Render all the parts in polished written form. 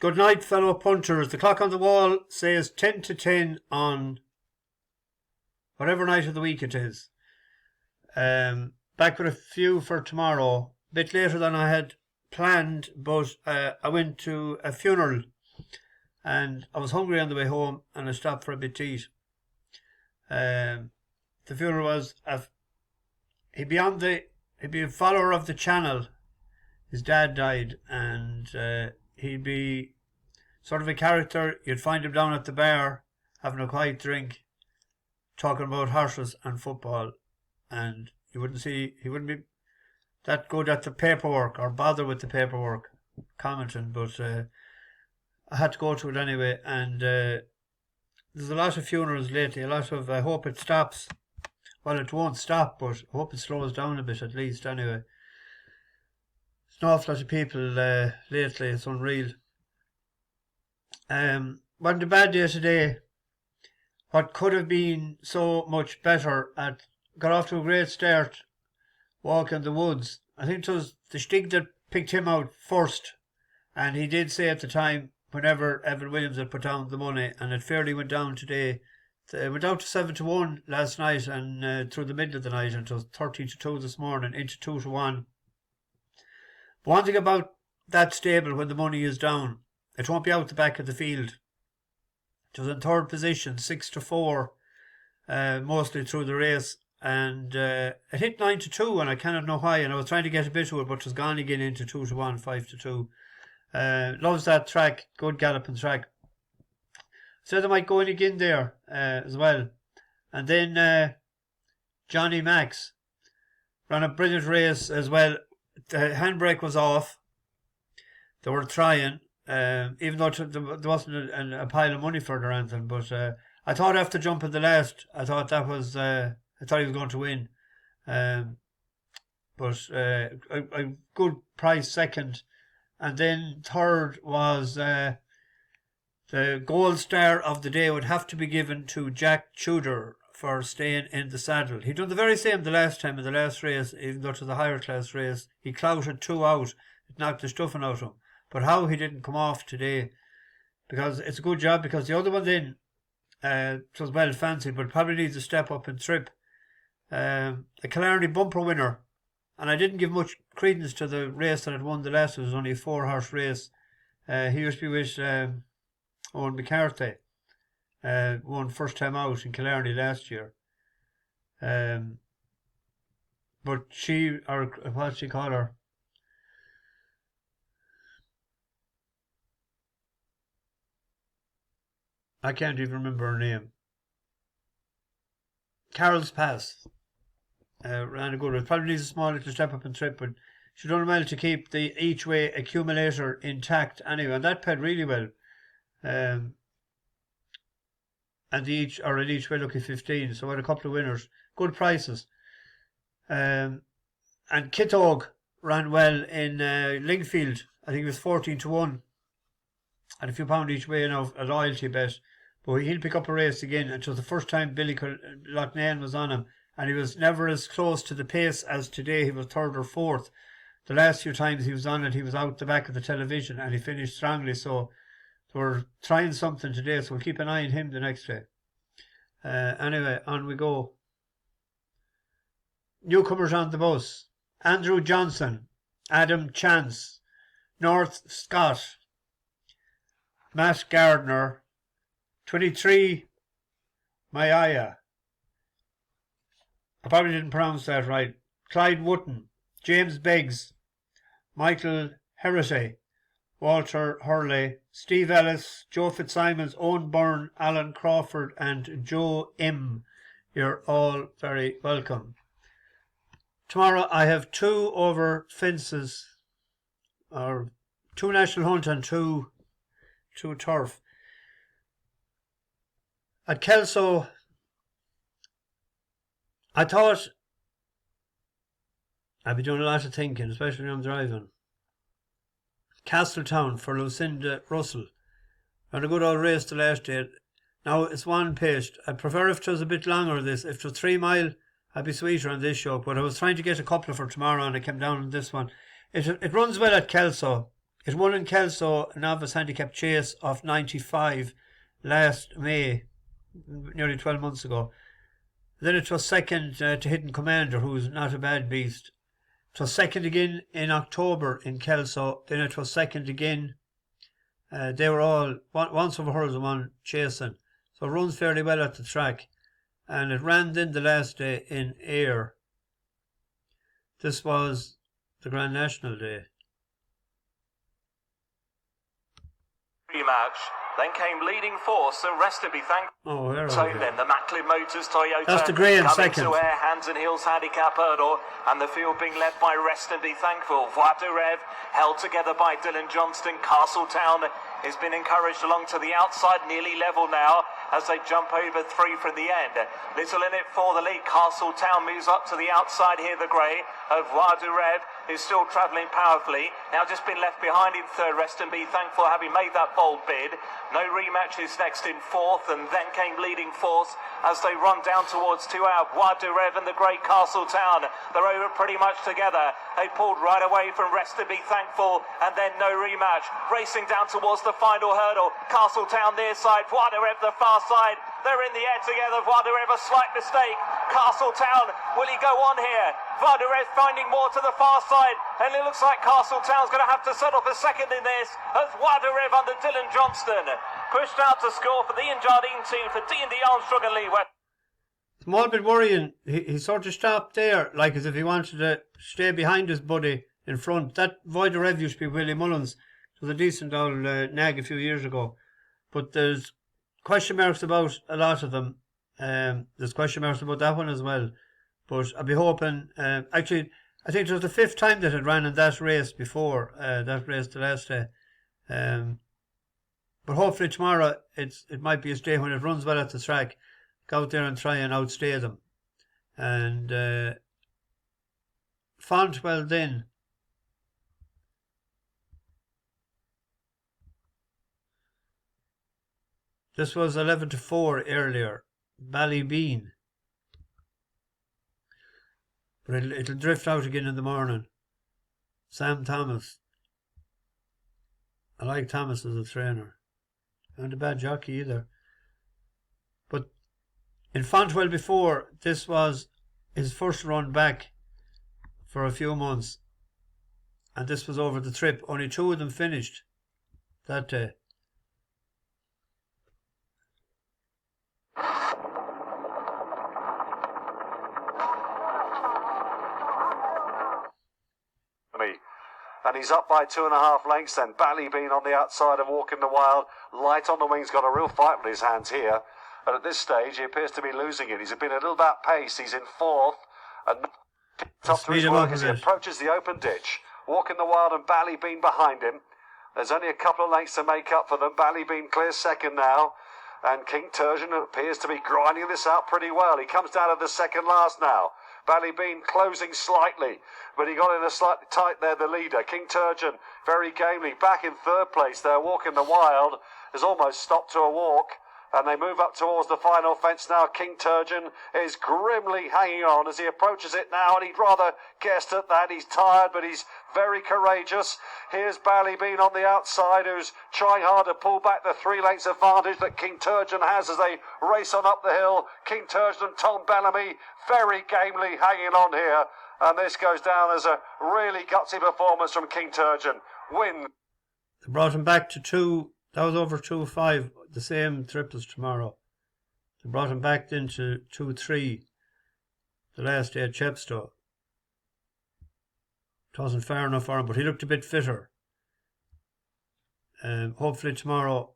Good night, fellow punters. The clock on the wall says 10 to 10 on whatever night of the week it is. Back with a few for tomorrow. A bit later than I had planned, but I went to a funeral and I was hungry on the way home and I stopped for a bit to eat. The funeral was he'd be a follower of the channel. His dad died, and he'd be sort of a character. You'd find him down at the bar having a quiet drink, talking about horses and football, and he wouldn't be that good at the paperwork or bother with the paperwork, commenting, but I had to go to it anyway. And there's a lot of funerals lately, I hope it stops. Well, it won't stop, but I hope it slows down a bit at least anyway. There's an awful lot of people lately, it's unreal. Wasn't a bad day today. What could have been so much better, got off to a great start walking the woods. I think it was the Stig that picked him out first, and he did say at the time, whenever Evan Williams had put down the money, and it fairly went down today. It went down to 7-1 last night, and through the middle of the night, and it was 13-2 this morning, into 2-1. But one thing about that stable when the money is down, it won't be out the back of the field. It was in third position, 6-4, mostly through the race, and it hit 9-2, and I cannot know why, and I was trying to get a bit of it, but it was gone again into 2-1, 5-2. Loves that track, good galloping track. So they might go in again there as well. And then Johnny Max ran a brilliant race as well. The handbrake was off. They were trying, even though there wasn't a pile of money for it or anything. But I thought after jumping the last, I thought he was going to win. But a good price second. And then third was the gold star of the day would have to be given to Jack Tudor for staying in the saddle. He'd done the very same the last time in the last race, even though it was a higher class race. He clouted 2 out. It knocked the stuffing out of him. But how he didn't come off today, because it's a good job, because the other one then, it was well fancied, but probably needs a step up and trip. A Killarney bumper winner. And I didn't give much credence to the race that had won the last. It was only a 4-horse race. He used to be with Owen McCarthy. Won first time out in Killarney last year. But what she call her? I can't even remember her name. Carol's Pass. Ran a good one. Probably needs a small little step up and trip, but she done well to keep the each way accumulator intact anyway, and that paid really well. And each way lucky 15, so I had a couple of winners, good prices. And Kitog ran well in Lingfield. I think it was 14-1, and a few pound each way, a loyalty bet. But he'll pick up a race again. It was the first time Billy Loughnane was on him. And he was never as close to the pace as today. He was third or fourth. The last few times he was on it, he was out the back of the television and he finished strongly. So we're trying something today, so we'll keep an eye on him the next day. Anyway, on we go. Newcomers on the bus. Andrew Johnson, Adam Chance, North Scott, Matt Gardner, 23 Maya. I probably didn't pronounce that right. Clyde Wotton, James Beggs, Michael Heresy, Walter Hurley, Steve Ellis, Joe Fitzsimons, Owen Byrne, Alan Crawford and Joe M. You're all very welcome. Tomorrow I have 2 over fences, or 2 national hunt and 2 turf. At Kelso, I thought I'd be doing a lot of thinking, especially when I'm driving. Castletown for Lucinda Russell. Had a good old race the last day. Now it's one paced. I'd prefer if it was a bit longer this. If it was 3 mile, I'd be sweeter on this show. But I was trying to get a couple for tomorrow and I came down on this one. It runs well at Kelso. It won in Kelso a novice handicap chase of 95 last May, nearly 12 months ago. Then it was second to Hidden Commander, who's not a bad beast. It was second again in October in Kelso. Then it was second again. They were all once over hers and one chasing. So it runs fairly well at the track. And it ran then the last day in Ayr. This was the Grand National Day. Rematch. Then came Leading Force, and rest to be thankful. Oh, where So are we? then the Macklin Motors Toyota. That's the grey in coming second. to Air Hands and Heels Handicap Hurdle, and the field being led by Rest and Be Thankful. Voix de Rev, held together by Dylan Johnston. Castletown has been encouraged along to the outside, nearly level now, as they jump over three from the end. Little in it for the lead. Castletown moves up to the outside here, the grey of Voix de Rev is still travelling powerfully. Now just been left behind in third. Rest and Be Thankful having made that bold bid. No rematches next in fourth, and then came Leading Force as they run down towards 2 out. Voix de Rev and the great Castletown, they're over pretty much together. They pulled right away from Rest and Be Thankful, and then no rematch. Racing down towards the final hurdle. Castletown near side, Voix de Rev the far side. They're in the air together. Voix de Rev a slight mistake. Castletown, will he go on here? Voix de Rev finding more to the far side, and it looks like Castletown's going to have to settle for second in this as Voix de Rev under Dylan Johnston pushed out to score for the Ian Jardine team for D&D Armstrong and Lee West. It's more a bit worrying. He sort of stopped there, like as if he wanted to stay behind his buddy in front. That Voix de Rev used to be Willie Mullins. It was a decent old nag a few years ago. But there's question marks about a lot of them. There's question marks about that one as well. But I'll be hoping, actually, I think it was the 5th time that it ran in that race before, that race the last day. But hopefully tomorrow it might be a day when it runs well at the track. Go out there and try and outstay them. And Fontwell then. This was 11-4 earlier. Ballybeen. But it'll drift out again in the morning. Sam Thomas. I like Thomas as a trainer. Not a bad jockey either. But in Fontwell before, this was his first run back for a few months. And this was over the trip. Only 2 of them finished that day. And he's up by 2.5 lengths then. Ballybeen on the outside of Walking the Wild. Light on the Wings got a real fight with his hands here. And at this stage, he appears to be losing it. He's been a little bit pace. He's in 4th. And top to his work as he approaches the open ditch. Walking the Wild and Ballybeen behind him. There's only a couple of lengths to make up for them. Ballybeen clears second now. And King Turgeon appears to be grinding this out pretty well. He comes down to the second last now. Ballybeen closing slightly, but he got in a slightly tight there, the leader. King Turgeon, very gamely, back in 3rd place there. Walking the Wild has almost stopped to a walk, and they move up towards the final fence now. King Turgeon is grimly hanging on as he approaches it now, and he'd rather guessed at that. He's tired, but he's very courageous. Here's Ballybeen on the outside, who's trying hard to pull back the 3 lengths advantage that King Turgeon has as they race on up the hill. King Turgeon and Tom Bellamy very gamely hanging on here, and this goes down as a really gutsy performance from King Turgeon. Win. They brought him back to 2. That was over 2-5, the same trip as tomorrow. They brought him back then to 2-3 the last day at Chepstow. It wasn't fair enough for him, but he looked a bit fitter. Hopefully tomorrow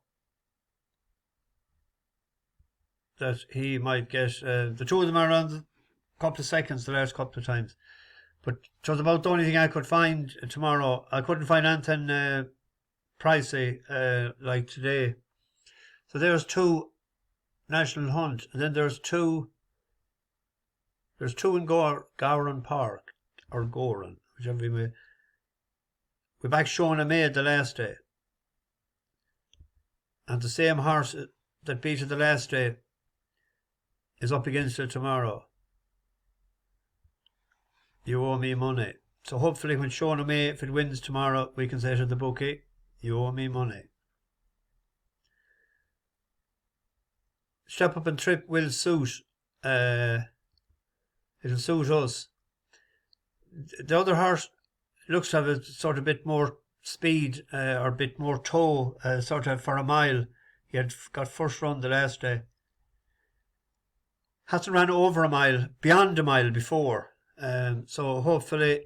that he might get... the 2 of them are around a couple of seconds the last couple of times. But it was about the only thing I could find tomorrow. I couldn't find anything pricey like today. So there's 2 National Hunt, and then there's 2 in Gowran Park, or Gowran, whichever you may. We back Shona Mea the last day, and the same horse that beat it the last day is up against it tomorrow. You owe me money. So hopefully when Shona Mea, if it wins tomorrow, we can say to the bookie, you owe me money. Step Up and Trip will suit. It'll suit us. The other horse looks to have a sort of bit more speed or a bit more toe, sort of for a mile. He had got first run the last day. Hasn't ran over a mile, beyond a mile before. So hopefully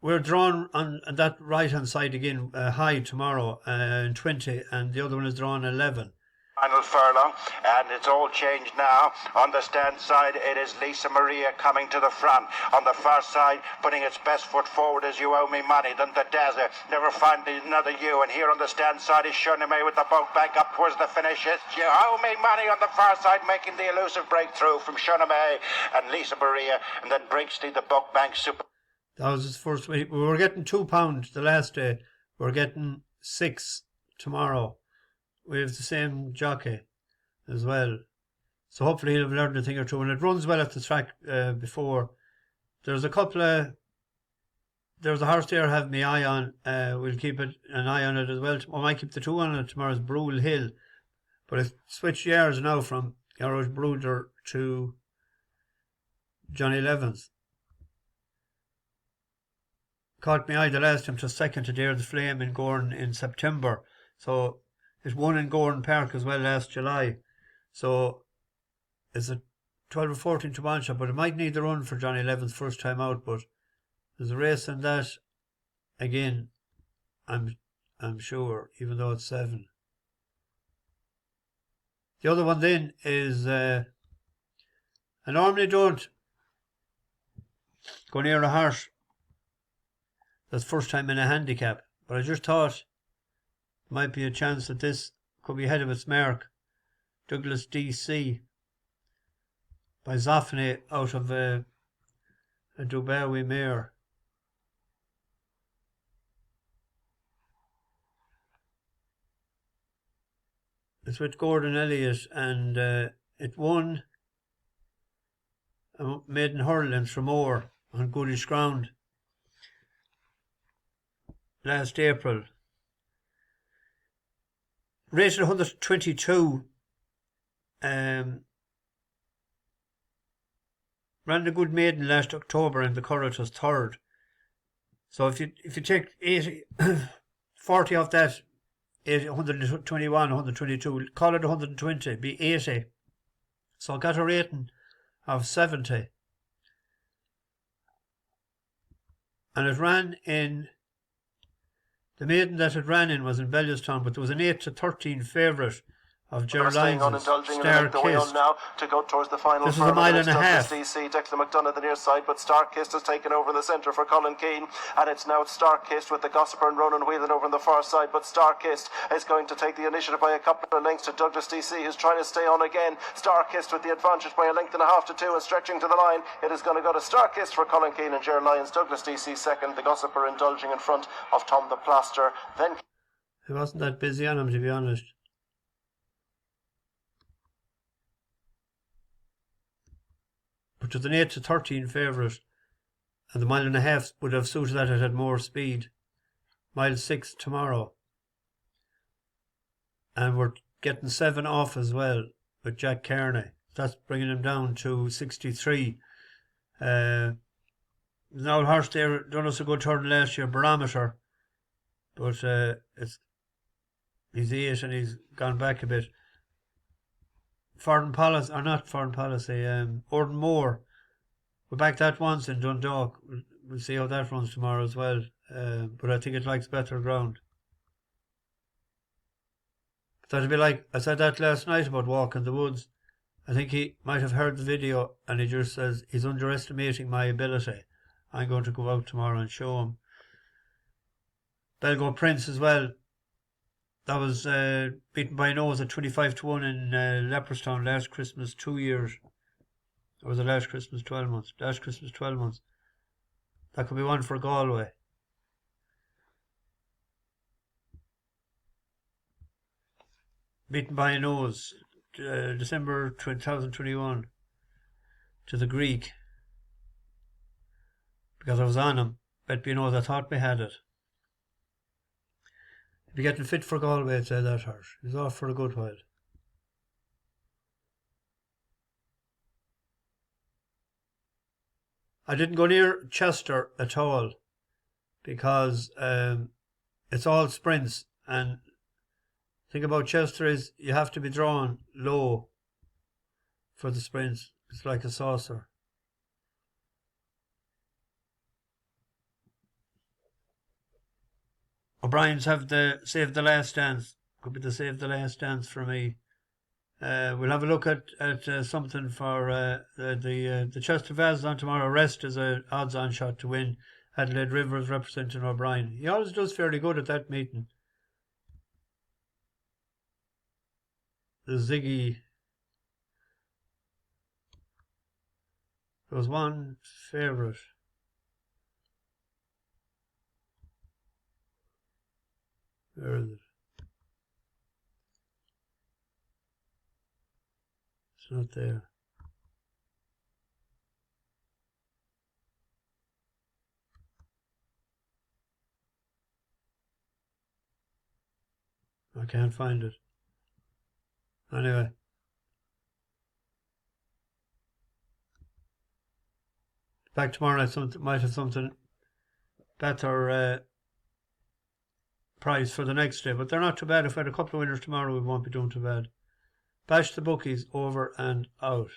we're drawn on that right hand side again, high tomorrow in 20, and the other one is drawn 11. Final furlong, and it's all changed now. On the stand side, it is Lisa Maria coming to the front. On the far side, putting its best foot forward is You Owe Me Money. Then the Desert, never find another You. And here on the stand side is Shona Mea with the boat back up towards the finish. It's You Owe Me Money on the far side, making the elusive breakthrough from Shona Mea and Lisa Maria. And then Breaksteed, the book bank super. That was his first week. We were getting £2 the last day. We're getting 6 tomorrow. We have the same jockey as well. So hopefully he'll have learned a thing or two. And it runs well at the track before. There's a couple of... There's a horse there I have my eye on. We'll keep an eye on it as well. I might keep the 2 on it tomorrow's Brule Hill. But I switched yards now from Yarrow Brooder to Johnny Levens. Caught my eye the last time to second to Dare the Flame in Gowran in September. So it won in Gowran Park as well last July. So it's a 12 or 14 to 1 shot, but it might need the run for Johnny Levin's first time out. But there's a race in that again, I'm sure, even though it's 7. The other one then is I normally don't go near a horse that's first time in a handicap, but I just thought might be a chance that this could be ahead of its mark. Douglas DC by Zoffany out of a Dubarwi mare. It's with Gordon Elliott, and it won a maiden hurl in Tramore on goodish ground last April. Rated 122. Ran a good maiden last October and the Curragh was 3rd. So if you take 80, 40 off that, 80, 121, 122, call it 120, be 80. So I got a rating of 70. And it ran in... The maiden that it ran in was in Bellewstown, but there was an 8-13 favourite of Ger Lyons' Star Kissed. Now to go towards the final. This is a mile and a half. DC, Declan McDonough the near side, but Star Kissed has taken over the centre for Colin Keane, and it's now Star Kissed with the Gossiper and Ronan wheeling over on the far side, but Star Kissed is going to take the initiative by a couple of lengths to Douglas DC, who's trying to stay on again. Star Kissed with the advantage by a length and a half to 2 and stretching to the line. It is going to go to Star Kissed for Colin Keane and Ger Lyons. Douglas DC second, the Gossiper indulging in front of Tom the Plaster. Then It wasn't that busy on him, to be honest. But there's an 8-13 favourite, and the mile and a half would have suited that. It had more speed. Mile 6 tomorrow, and we're getting 7 off as well with Jack Kearney. That's bringing him down to 63. There's an old horse there done us a good turn last year, Barometer, but he's 8 and he's gone back a bit. Foreign Policy, or not Foreign Policy, Orden Moore. We backed that once in Dundalk. We'll see how that runs tomorrow as well. But I think it likes better ground. But that'd be like, I said that last night about walking the woods. I think he might have heard the video and he just says he's underestimating my ability. I'm going to go out tomorrow and show him. Belgo Prince as well. That was beaten by nose at 25-1 in Leopardstown last Christmas, 2 years. Or was it last Christmas, 12 months? Last Christmas, 12 months. That could be one for Galway. Beaten by a nose, December 2021, to the Greek. because I was on him. Bet you know, I thought we had it. He'd be getting fit for Galway, I'd say that horse. He's off for a good while. I didn't go near Chester at all because it's all sprints, and the thing about Chester is you have to be drawn low for the sprints. It's like a saucer. O'Brien's have the Save the Last Dance. Could be the Save the Last Dance for me. We'll have a look at something for the Chester Vase on tomorrow. Rest is a odds-on shot to win. Adelaide Rivers representing O'Brien. He always does fairly good at that meeting. The Ziggy. There was one favourite. Where is it? It's not there. I can't find it. Anyway. Back tomorrow night, might have something better price for the next day, but they're not too bad. If we had a couple of winners tomorrow, we won't be doing too bad. Bash the bookies, over and out.